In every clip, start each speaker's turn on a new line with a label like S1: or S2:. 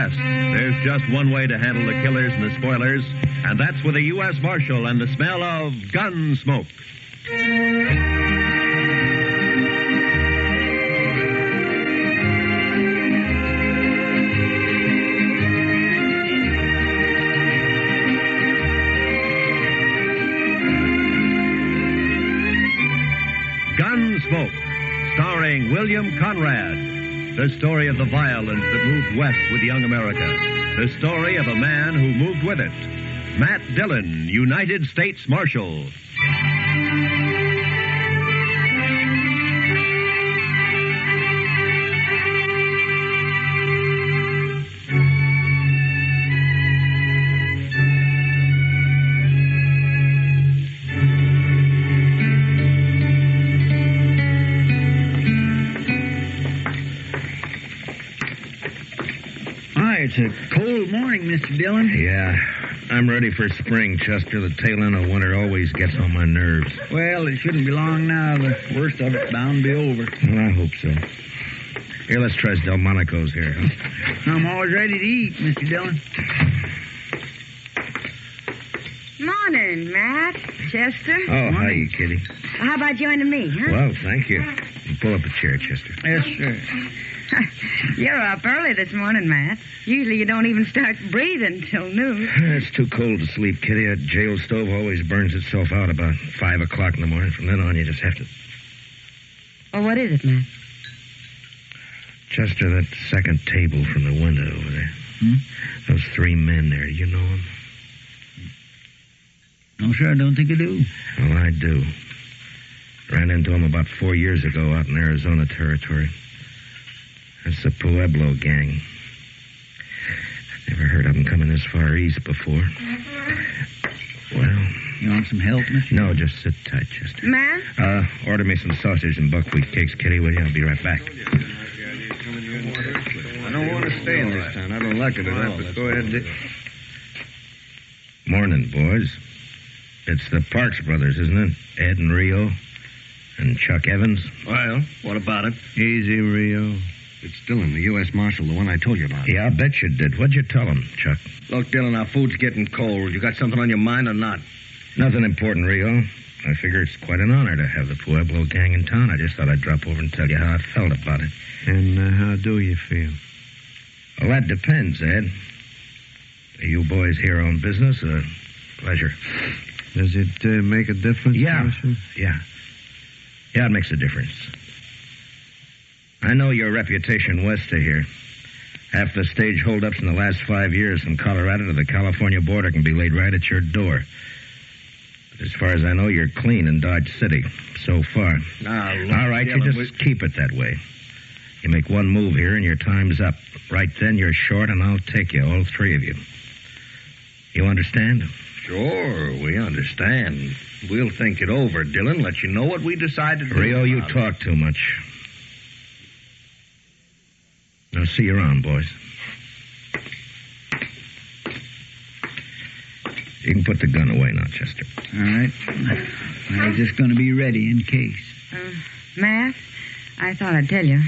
S1: West, there's just one way to handle the killers and the spoilers, and that's with a U.S. Marshal and the smell of Gunsmoke. Gunsmoke, starring William Conrad. The story of the violence that moved west with young America. The story of a man who moved with it. Matt Dillon, United States Marshal.
S2: It's a cold morning, Mr. Dillon.
S3: Yeah, I'm ready for spring, Chester. The tail end of winter always gets on my nerves.
S2: Well, it shouldn't be long now. The worst of it's bound to be over.
S3: Well, I hope so. Here, let's try Delmonico's here, huh?
S2: I'm always ready to eat, Mr. Dillon.
S4: Morning, Matt. Chester.
S3: Oh, hi, Kitty.
S4: How about joining me, huh?
S3: Well, thank you. Pull up a chair, Chester.
S2: Yes, sir.
S4: You're up early this morning, Matt. Usually you don't even start breathing till noon.
S3: It's too cold to sleep, Kitty. That jail stove always burns itself out about 5 o'clock in the morning. From then on, you just have to...
S4: Oh, what is it, Matt?
S3: Chester, that second table from the window over there. Those 3 men there, do you know them?
S2: No, sir, I don't think I do.
S3: Well, I do. Ran into them about 4 years ago out in Arizona territory. That's the Pueblo gang. Never heard of them coming this far east before. Well...
S2: You want some help, Mr.?
S3: No, just sit tight, Chester.
S4: Matt?
S3: Order me some sausage and buckwheat cakes, Kitty, will you? I'll be right back.
S5: I don't want to stay in this town. I don't like it at all. But go ahead and...
S3: Morning, boys. It's the Parks brothers, isn't it? Ed and Rio and Chuck Evans.
S5: Well, what about it?
S3: Easy, Rio.
S5: It's Dillon, the U.S. Marshal, the one I told you about.
S3: Yeah, I bet you did. What'd you tell him, Chuck?
S5: Look, Dillon, our food's getting cold. You got something on your mind or not?
S3: Nothing important, Rio. I figure it's quite an honor to have the Pueblo gang in town. I just thought I'd drop over and tell you how I felt about it.
S6: And how do you feel?
S3: Well, that depends, Ed. Are you boys here on business or pleasure?
S6: Does it make a difference?
S3: Yeah.
S6: Marshal?
S3: Yeah, it makes a difference. I know your reputation west of here. Half the stage holdups in the last 5 years from Colorado to the California border can be laid right at your door. But as far as I know, you're clean in Dodge City so far.
S5: Now,
S3: all right, you just keep it that way. You make one move here and your time's up. Right then, you're short and I'll take you, all 3 of you. You understand?
S5: Sure, we understand. We'll think it over, Dillon. Let you know what we decide to do.
S3: Rio, you talk too much. Now, see you around, boys. You can put the gun away now, Chester.
S2: All right. I was just going to be ready in case.
S4: Matt, I thought I'd tell you.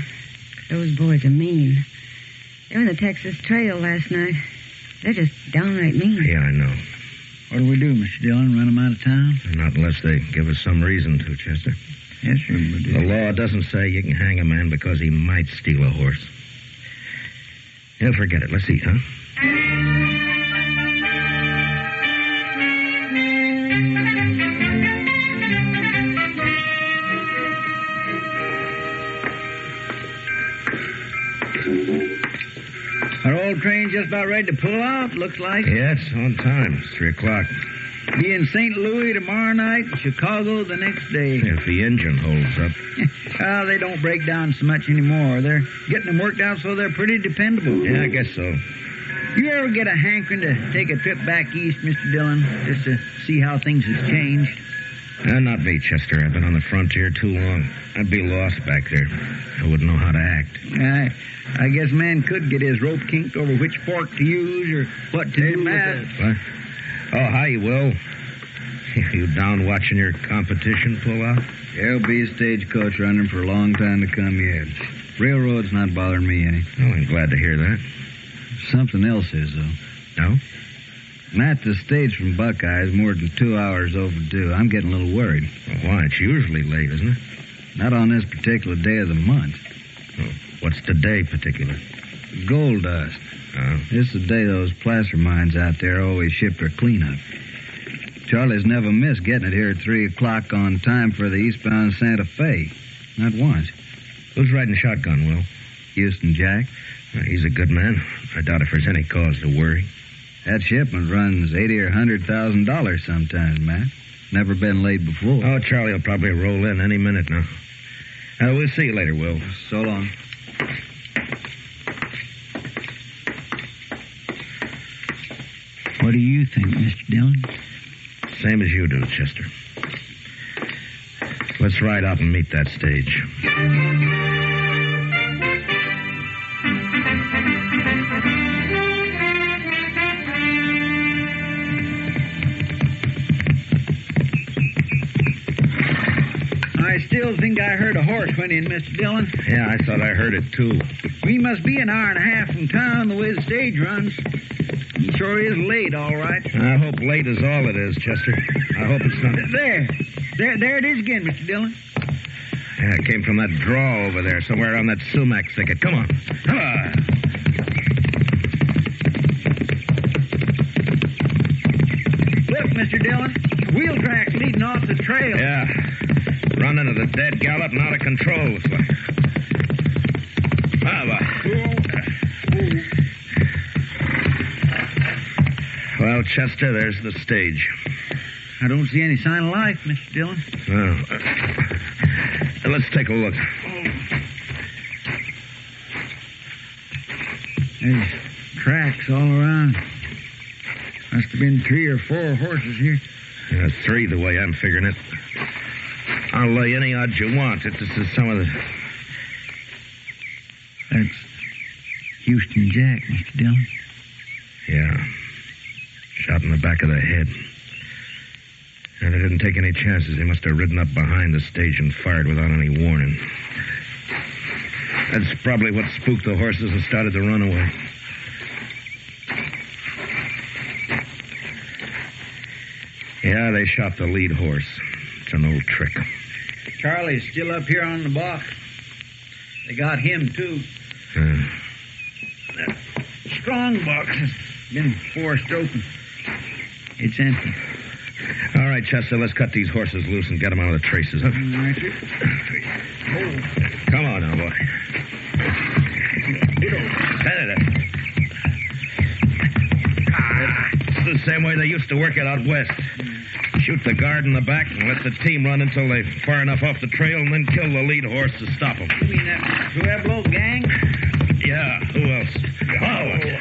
S4: Those boys are mean. They were in the Texas Trail last night. They're just downright mean.
S3: Yeah, I know.
S2: What do we do, Mr. Dillon? Run them out of town?
S3: Not unless they give us some reason to, Chester.
S2: Yes, sir, we do.
S3: The law doesn't say you can hang a man because he might steal a horse. Yeah, forget it. Let's eat, huh?
S2: Our old train's just about ready to pull out, looks like.
S3: Yeah, it's on time. It's 3 o'clock.
S2: Be in St. Louis tomorrow night, Chicago the next day.
S3: If the engine holds up.
S2: Well, they don't break down so much anymore. They're getting them worked out so they're pretty dependable.
S3: Yeah, I guess so.
S2: You ever get a hankering to take a trip back east, Mr. Dillon, just to see how things have changed?
S3: Not me, Chester. I've been on the frontier too long. I'd be lost back there. I wouldn't know how to act.
S2: I guess man could get his rope kinked over which fork to use or what to do with it.
S3: What? Oh, hi, Will. You down watching your competition pull out?
S5: There'll be a stagecoach running for a long time to come yet. Railroad's not bothering me any.
S3: Oh, I'm glad to hear that.
S7: Something else is, though.
S3: No?
S7: Matt, the stage from Buckeye is more than 2 hours overdue. I'm getting a little worried.
S3: Well, why? It's usually late, isn't it?
S7: Not on this particular day of the month.
S3: Oh, what's the day particular?
S7: Gold dust.
S3: Oh.
S7: This is the day those placer mines out there always ship their cleanup. Charlie's never missed getting it here at 3 o'clock on time for the eastbound Santa Fe. Not once.
S3: Who's riding shotgun, Will?
S7: Houston Jack.
S3: He's a good man. I doubt if there's any cause to worry.
S7: That shipment runs $80,000 or $100,000 sometimes, Matt. Never been late before.
S3: Oh, Charlie will probably roll in any minute now. We'll see you later, Will.
S7: So long.
S2: What do you think, Mr. Dillon?
S3: Same as you do, Chester. Let's ride out and meet that stage.
S2: I still think I heard a horse went in, Mr. Dillon.
S3: Yeah, I thought I heard it, too.
S2: We must be an hour and a half from town the way the stage runs. It sure is late, all right.
S3: I hope late is all it is, Chester. I hope it's not...
S2: There it is again, Mr. Dillon.
S3: Yeah, it came from that draw over there, somewhere around that sumac thicket. Come on. Come on.
S2: Look, Mr. Dillon, wheel tracks leading off the trail.
S3: Yeah. Running at a dead gallop and out of control, looks like. Well, Chester, there's the stage.
S2: I don't see any sign of life, Mr. Dillon.
S3: Let's take a look.
S2: There's tracks all around. Must have been 3 or 4 horses here.
S3: 3, the way I'm figuring it. I'll lay any odds you want that this is some of the...
S2: That's Houston Jack, Mr. Dillon.
S3: Yeah. Shot in the back of the head. And they didn't take any chances. He must have ridden up behind the stage and fired without any warning. That's probably what spooked the horses and started to run away. Yeah, they shot the lead horse. It's an old trick.
S2: Charlie's still up here on the box. They got him, too. That strong box has been forced open. It's empty.
S3: All right, Chester, let's cut these horses loose and get them out of the traces, huh?
S2: Right, sir.
S3: Come on now, boy. It's the same way they used to work it out west. Shoot the guard in the back and let the team run until they're far enough off the trail and then kill the lead horse to stop them.
S2: You mean that Pueblo gang?
S3: Yeah, who else? Oh.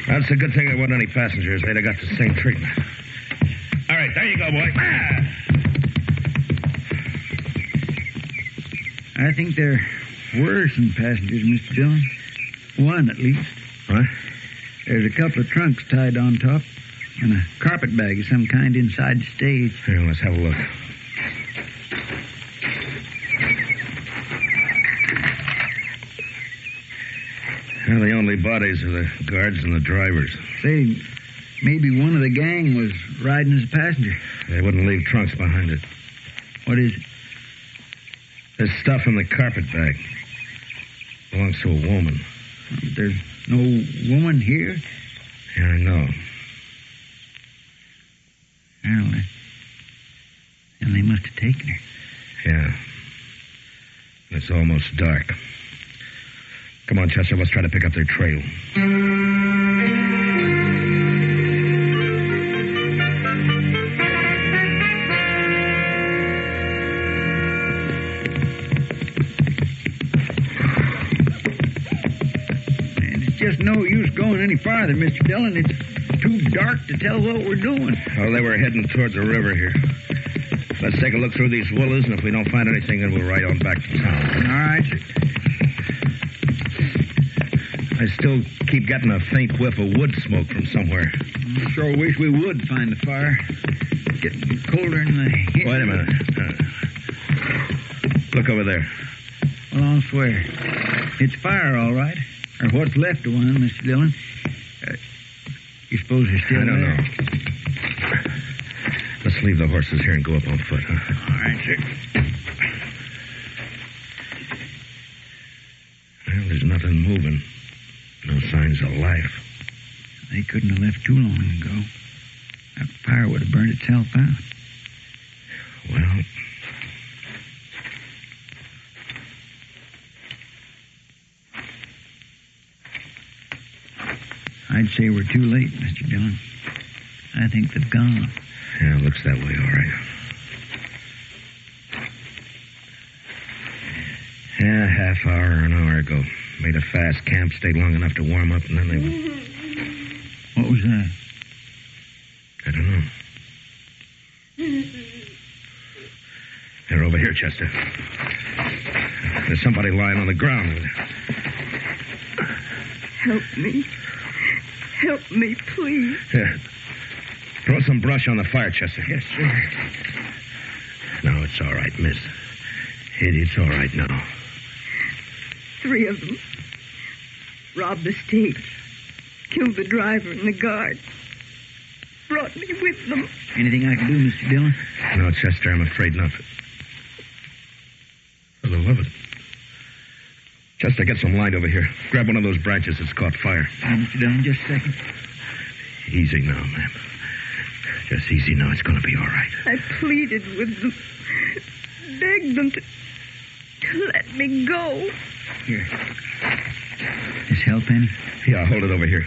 S3: That's a good thing there weren't any passengers. They'd have got the same treatment. All right, there you go, boy.
S2: I think there were some passengers, Mr. Dillon. One, at least.
S3: What?
S2: There's a couple of trunks tied on top and a carpet bag of some kind inside the stage.
S3: Here, let's have a look. Well, the only bodies are the guards and the drivers.
S2: Say, maybe one of the gang was riding as a passenger.
S3: They wouldn't leave trunks behind it.
S2: What is it?
S3: There's stuff in the carpet bag. Belongs to a woman.
S2: There's no woman here?
S3: Yeah, I know.
S2: Well, then they must have taken her.
S3: Yeah. It's almost dark. Come on, Chester, let's try to pick up their trail.
S2: It's just no use going any farther, Mr. Dillon. It's too dark to tell what we're doing.
S3: Well, they were heading toward the river here. Let's take a look through these willows, and if we don't find anything, then we'll ride on back to town.
S2: All right, sir.
S3: I still keep getting a faint whiff of wood smoke from somewhere.
S2: I sure wish we would find the fire. It's getting colder in the...
S3: Wait a minute. Look over there.
S2: Well, I'll swear. It's fire, all right. Or what's left of one, Mr. Dillon. You suppose they're still
S3: I don't
S2: there?
S3: know. Let's leave the horses here and go up on foot, huh?
S2: All right, sir.
S3: Well, there's nothing moving. No signs of life.
S2: They couldn't have left too long ago. That fire would have burned itself out.
S3: Well,
S2: I'd say we're too late, Mr. Dillon. I think they've gone.
S3: yeah, it looks that way, all right. Yeah, half hour or an hour ago. Made a fast camp, stayed long enough to warm up, and then they went.
S2: What was that?
S3: I don't know. They're over here, Chester. There's somebody lying on the ground.
S8: Help me. Help me, please.
S3: Here. Throw some brush on the fire, Chester.
S2: Yes, sir.
S3: No, it's all right, miss. It's all right now.
S8: 3 of them. Robbed the stage. Killed the driver and the guard. Brought me with them.
S2: Anything I can do, Mr. Dillon?
S3: No, Chester, I'm afraid not. For the love of it. Chester, get some light over here. Grab one of those branches that's caught fire.
S2: Mr. Dillon, just a second.
S3: Easy now, ma'am. Just easy now. It's going to be all right.
S8: I pleaded with them. Begged them to let me go.
S2: Here. This help any?
S3: Yeah, hold it over here.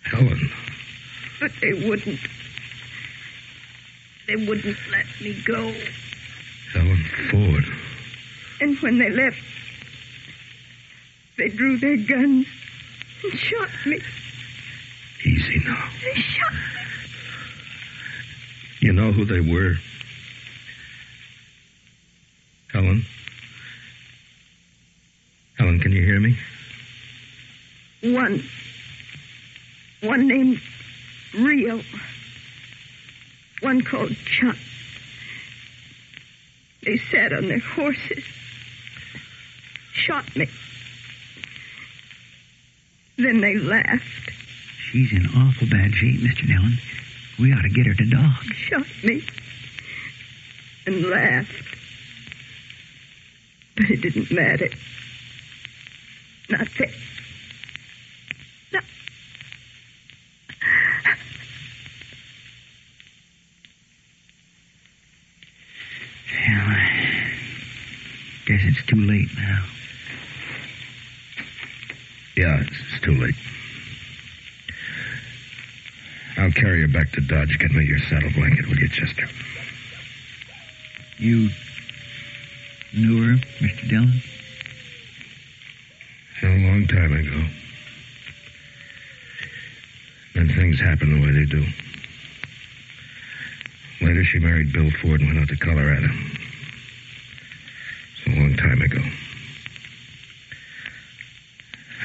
S3: Helen.
S8: But they wouldn't. They wouldn't let me go.
S3: Helen Ford.
S8: And when they left, they drew their guns and shot me.
S3: Easy now.
S8: They shot me.
S3: You know who they were? Helen? Helen, can you hear me?
S8: One named Rio. One called Chuck. They sat on their horses. Shot me. Then they laughed.
S2: She's in awful bad shape, Mr. Dillon. We ought to get her to doc.
S8: Shot me. And laughed. But it didn't matter. Not that. No.
S2: Well, I guess it's too late now.
S3: Yeah, it's too late. I'll carry her back to Dodge. Get me your saddle blanket, will you, Chester?
S2: You knew her, Mr. Dillon?
S3: A long time ago. Then things happen the way they do. Later, she married Bill Ford and went out to Colorado. It's a long time ago.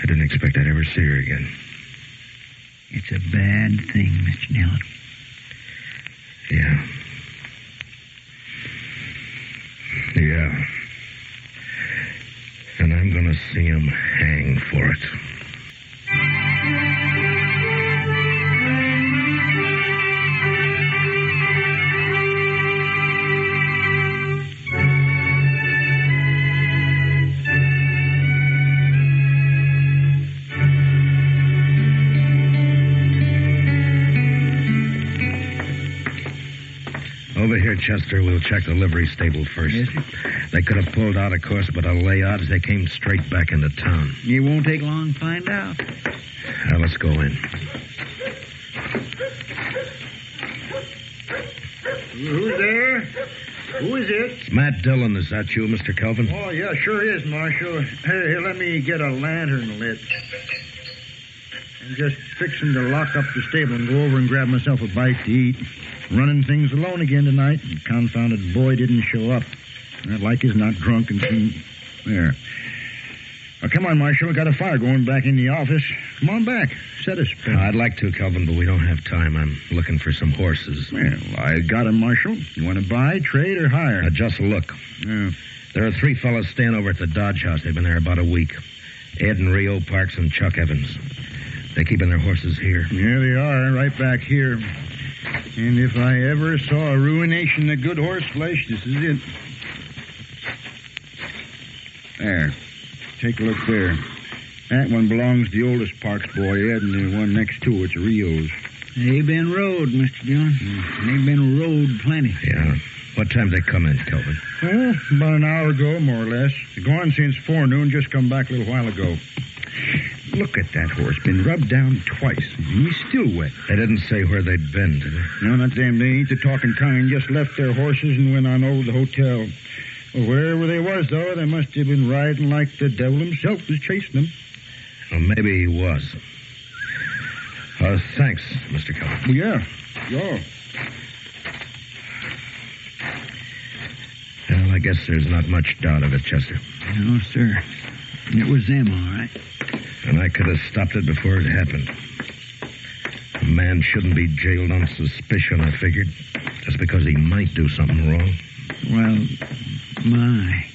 S3: I didn't expect I'd ever see her again.
S2: It's a bad thing, Mr. Dillon.
S3: Yeah. Yeah. And I'm going to see him hang for it. Over here, Chester. We'll check the livery stable first.
S2: Yes, sir.
S3: They could have pulled out, of course, but I'll lay odds they came straight back into town.
S2: It won't take long to find out.
S3: Now, let's go in.
S9: Who's there? Who is it?
S3: It's Matt Dillon. Is that you, Mr. Kelvin?
S9: Oh, yeah, sure is, Marshal. Here, let me get a lantern lit. I'm just fixing to lock up the stable and go over and grab myself a bite to eat. Running things alone again tonight. The confounded boy didn't show up. Like he's not drunk and there. Now, come on, Marshal. We got a fire going back in the office. Come on back. Set us.
S3: I'd like to, Kelvin, but we don't have time. I'm looking for some horses.
S9: Well, I got 'em, Marshal. You want to buy, trade, or hire?
S3: Just look.
S9: Yeah.
S3: There are 3 fellows staying over at the Dodge House. They've been there about a week. Ed and Rio Parks and Chuck Evans. They're keeping their horses here.
S9: Yeah, they are, right back here. And if I ever saw a ruination of good horse flesh, this is it. There. Take a look there. That one belongs to the oldest Parks boy, Ed, and the one next to it's Rio's.
S2: They've been rode, Mr. Dillon. They've been rode plenty.
S3: Yeah. What time they come in, Kelvin?
S9: Well, about an hour ago, more or less. They're gone since forenoon, just come back a little while ago. Look at that horse. Been rubbed down twice. He's still wet.
S3: They didn't say where they'd been, did they?
S9: No, not them. They ain't the talking kind. Just left their horses and went on over to the hotel. Well, wherever they was, though, they must have been riding like the devil himself was chasing them.
S3: Well, maybe he was. Thanks, Mr. Kelvin.
S9: Well, yeah.
S3: Well, I guess there's not much doubt of it, Chester.
S2: No, sir. It was them, all right.
S3: And I could have stopped it before it happened. A man shouldn't be jailed on suspicion, I figured, just because he might do something wrong.
S2: Well, my.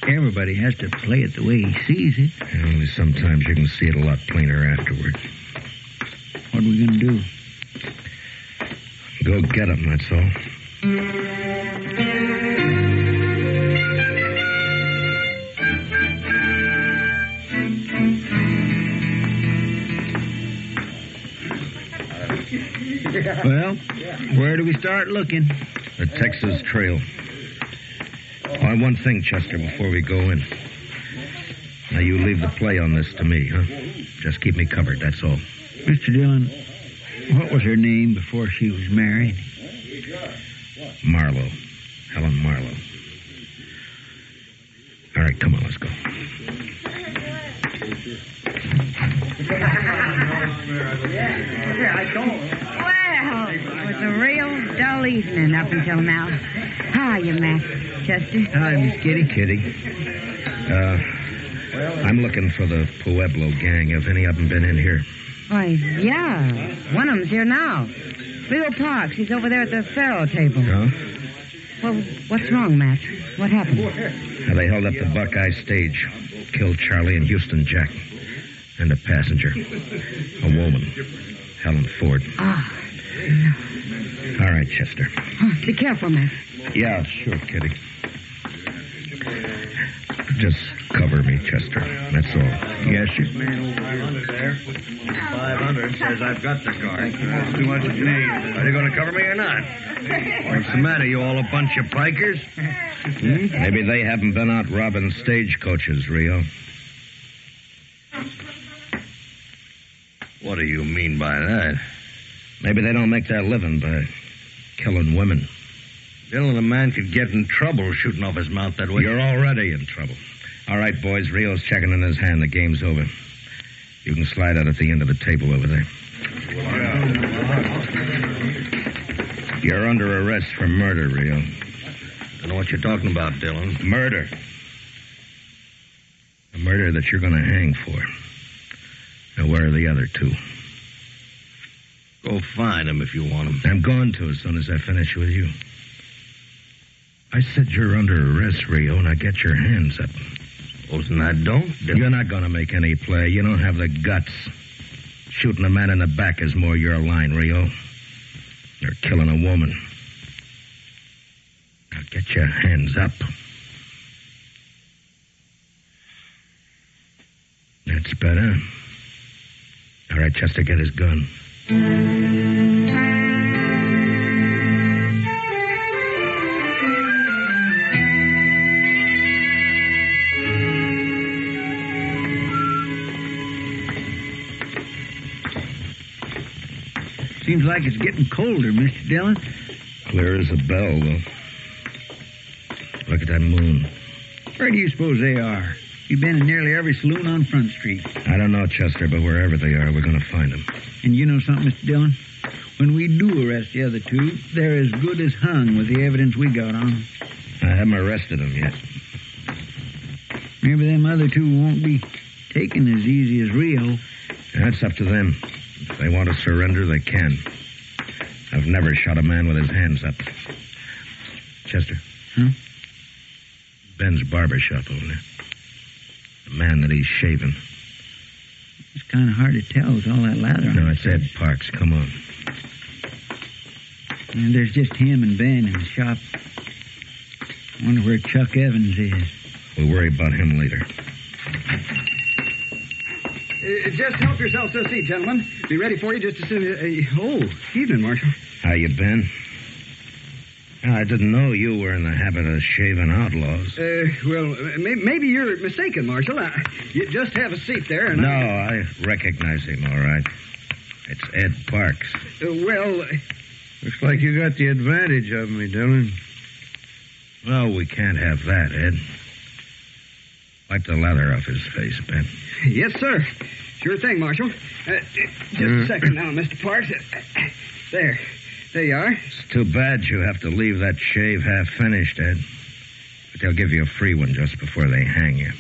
S2: Everybody has to play it the way he sees it.
S3: Yeah, only sometimes you can see it a lot plainer afterward.
S2: What are we going to do?
S3: Go get him, that's all.
S2: Well, where do we start looking?
S3: The Texas Trail. Oh, one thing, Chester, before we go in. Now, you leave the play on this to me, huh? Just keep me covered, that's all.
S2: Mr. Dillon, what was her name before she was married?
S3: Marlowe. Helen Marlowe. All right, come on, let's go.
S4: Well, it was a real dull evening up until now. Hiya, Matt. Chester.
S2: Hi, Miss Kitty.
S3: Kitty. I'm looking for the Pueblo gang. Have any of them been in here?
S4: Why, yeah. One of them's here now. Rio Parks. He's over there at the faro table.
S3: Huh?
S4: Well, what's wrong, Matt? What happened?
S3: Now, they held up the Buckeye stage. Killed Charlie and Houston Jack. And a passenger. A woman. Helen Ford.
S4: Ah.
S3: All right, Chester.
S4: Oh, be careful, Matt.
S3: Yeah, sure, Kitty. Just cover me, Chester. That's all.
S5: Yes, sir. 500 says I've got the car. That's too much to me. Are they going to cover me or not? What's the matter? You all a bunch of pikers?
S3: Maybe they haven't been out robbing stagecoaches, Rio.
S5: What do you mean by that?
S3: Maybe they don't make their living by killing women.
S5: Dillon, a man could get in trouble shooting off his mouth that way.
S3: You're already in trouble. All right, boys, Rio's checking in his hand. The game's over. You can slide out at the end of the table over there. You're under arrest for murder, Rio.
S5: I don't know what you're talking about, Dillon.
S3: Murder. A murder that you're going to hang for. Now, where are the other 2?
S5: Go find them if you want them.
S3: I'm going to as soon as I finish with you. I said you're under arrest, Rio. Now get your hands up.
S5: Supposing I don't, Dillon.
S3: You're not going to make any play. You don't have the guts. Shooting a man in the back is more your line, Rio. You're killing a woman. Now get your hands up. That's better. All right, Chester, get his gun.
S2: Seems like it's getting colder, Mr. Dillon.
S3: Clear as a bell, though. Look at that moon.
S2: Where do you suppose they are? You've been in nearly every saloon on Front Street.
S3: I don't know, Chester, but wherever they are, we're going to find them.
S2: And you know something, Mr. Dillon? When we do arrest the other 2, they're as good as hung with the evidence we got on them.
S3: I haven't arrested them yet.
S2: Maybe them other 2 won't be taken as easy as Rio.
S3: That's up to them. If they want to surrender, they can. I've never shot a man with his hands up. Chester.
S2: Huh?
S3: Ben's barber shop over there. The man that he's shaving.
S2: It's kind of hard to tell with all that lather on.
S3: No, it's Ed Parks. Come on.
S2: And there's just him and Ben in the shop. I wonder where Chuck Evans is.
S3: We'll worry about him later.
S10: Just help yourselves to a seat, gentlemen. Be ready for you just as soon as... evening, Marshal.
S3: How you been? I didn't know you were in the habit of shaving outlaws.
S10: Maybe you're mistaken, Marshal. You just have a seat there, and...
S3: No, I recognize him, all right. It's Ed Parks.
S6: Looks like you got the advantage of me, Dillon.
S3: Well, we can't have that, Ed. Wipe the lather off his face, Ben.
S10: Yes, sir. Sure thing, Marshal. Just a second now, Mr. Parks. There. There you are.
S3: It's too bad you have to leave that shave half-finished, Ed. But they'll give you a free one just before they hang you.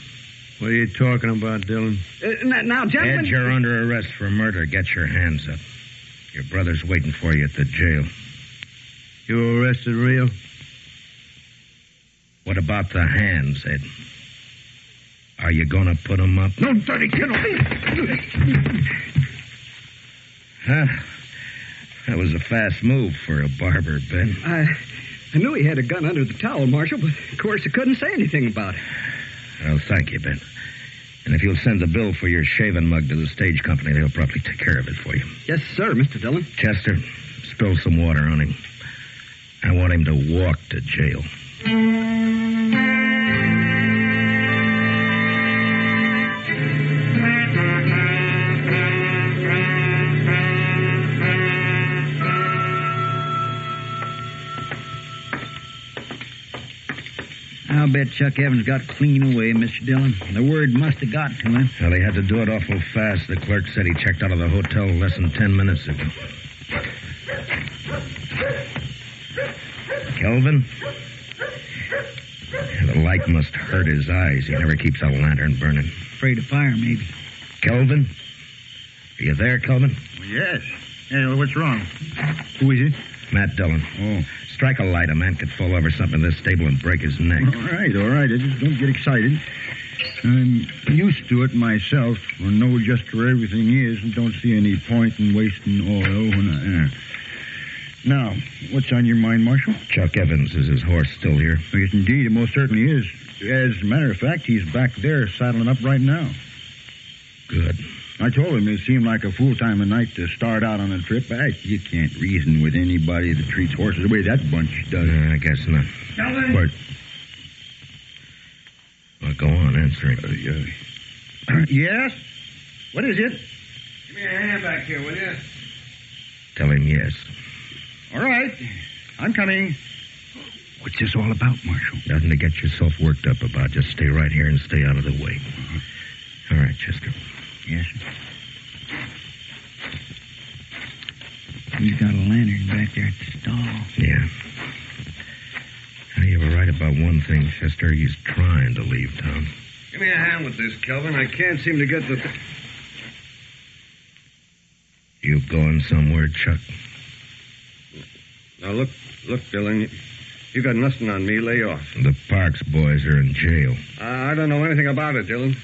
S6: What are you talking about, Dillon?
S10: Now, gentlemen...
S3: Ed, you're under arrest for murder. Get your hands up. Your brother's waiting for you at the jail.
S6: You arrested real?
S3: What about the hands, Ed? Are you going to put them up?
S9: No dirty kid.
S3: That was a fast move for a barber, Ben.
S10: I knew he had a gun under the towel, Marshal, but of course I couldn't say anything about it.
S3: Well, thank you, Ben. And if you'll send the bill for your shaving mug to the stage company, they'll probably take care of it for you.
S10: Yes, sir, Mr. Dillon.
S3: Chester, spill some water on him. I want him to walk to jail.
S2: I'll bet Chuck Evans got clean away, Mr. Dillon. The word must have got to him.
S3: Well, he had to do it awful fast. The clerk said he checked out of the hotel less than 10 minutes ago. Kelvin? The light must hurt his eyes. He never keeps a lantern burning.
S2: Afraid of fire, maybe.
S3: Kelvin? Are you there, Kelvin?
S9: Yes. Hey, what's wrong? Who is it?
S3: Matt Dillon.
S9: Oh.
S3: Strike a light. A man could fall over something in this stable and break his neck.
S9: All right. I just don't get excited. I'm used to it myself. I know just where everything is and don't see any point in wasting oil when I... Now, what's on your mind, Marshal?
S3: Chuck Evans. Is his horse still here?
S9: Yes, indeed. It most certainly is. As a matter of fact, he's back there saddling up right now.
S3: Good.
S9: I told him it seemed like a fool time of night to start out on a trip. You can't reason with anybody that treats horses the way that bunch does.
S3: I guess not.
S9: Calvin!
S3: What? Well, go on, answer him.
S9: Yes? What is it?
S5: Give me a hand back here, will you?
S3: Tell him yes.
S9: All right. I'm coming.
S2: What's this all about, Marshal?
S3: Nothing to get yourself worked up about. Just stay right here and stay out of the way. All right, Chester.
S2: Yes, sir. He's got a lantern back there at the stall.
S3: Yeah. Now, you were right about one thing, Chester. He's trying to leave town.
S5: Give me a hand with this, Kelvin. I can't seem to get the...
S3: You going somewhere, Chuck?
S5: Now, look, Dillon. You got nothing on me. Lay off.
S3: The Parks boys are in jail.
S5: I don't know anything about it, Dillon.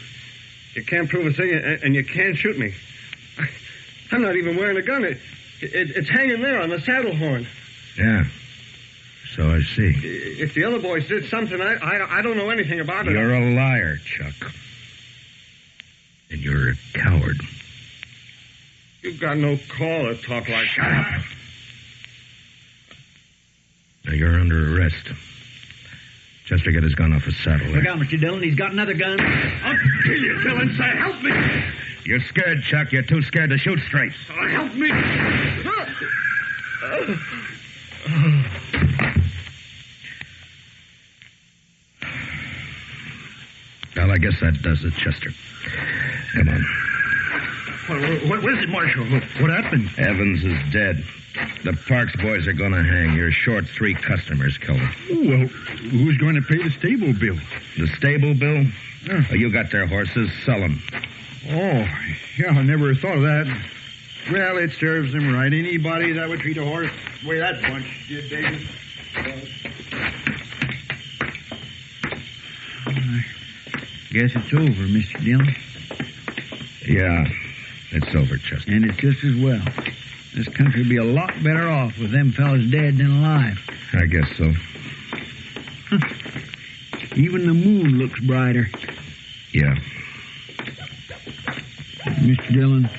S5: You can't prove a thing, and you can't shoot me. I'm not even wearing a gun. It's hanging there on the saddle horn.
S3: Yeah. So I see.
S5: If the other boys did something, I don't know anything about it.
S3: You're a liar, Chuck. And you're a coward.
S5: You've got no call to talk like
S3: Shut up. Now, you're under arrest. Chester, get his gun off his saddle.
S2: Look out, Mr. Dillon. He's got another gun.
S5: I'll kill you, Dillon. Say, help me.
S3: You're scared, Chuck. You're too scared to shoot straight.
S5: Help me.
S3: Well, I guess that does it, Chester. Come on.
S9: What is it, Marshal? What happened?
S3: Evans is dead. The Parks boys are going to hang. You're short 3 customers, Kelvin.
S9: Well, who's going to pay the stable bill?
S3: The stable bill? Oh, you got their horses. Sell them.
S9: Oh, yeah, I never thought of that. Well, it serves them right. Anybody that would treat a horse the way that bunch did, Davis.
S2: Guess it's over, Mr. Dillon.
S3: Yeah, it's over, Chester.
S2: And it's just as well. This country would be a lot better off with them fellas dead than alive.
S3: I guess so.
S2: Even the moon looks brighter.
S3: Yeah.
S2: Mr. Dillon,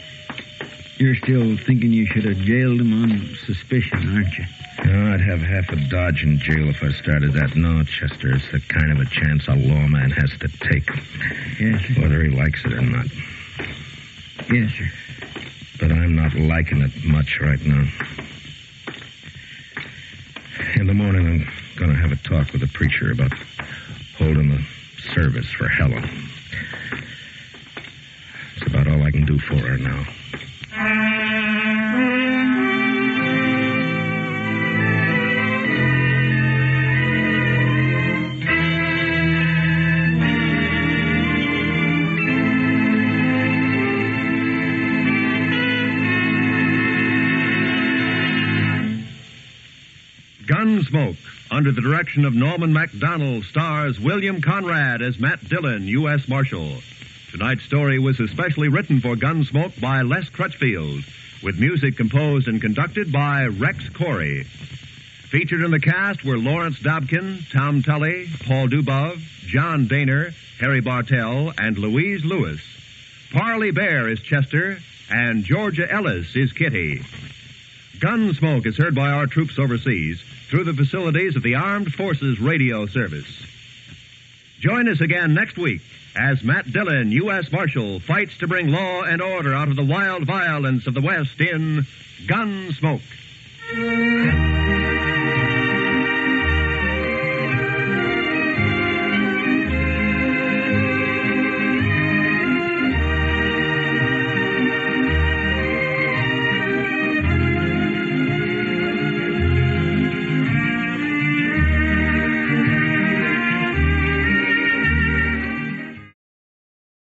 S2: you're still thinking you should have jailed him on suspicion, aren't you?
S3: No, I'd have half a Dodge in jail if I started that. No, Chester, it's the kind of a chance a lawman has to take.
S2: Yes, sir.
S3: Whether he likes it or not.
S2: Yes, sir.
S3: But I'm not liking it much right now. In the morning, I'm going to have a talk with the preacher about holding a service for Helen. That's about all I can do for her now.
S1: Gunsmoke, under the direction of Norman MacDonald, stars William Conrad as Matt Dillon, U.S. Marshal. Tonight's story was especially written for Gunsmoke by Les Crutchfield, with music composed and conducted by Rex Corey. Featured in the cast were Lawrence Dobkin, Tom Tully, Paul Dubov, John Daner, Harry Bartell, and Louise Lewis. Parley Bear is Chester, and Georgia Ellis is Kitty. Gunsmoke is heard by our troops overseas through the facilities of the Armed Forces Radio Service. Join us again next week as Matt Dillon, U.S. Marshal, fights to bring law and order out of the wild violence of the West in Gunsmoke.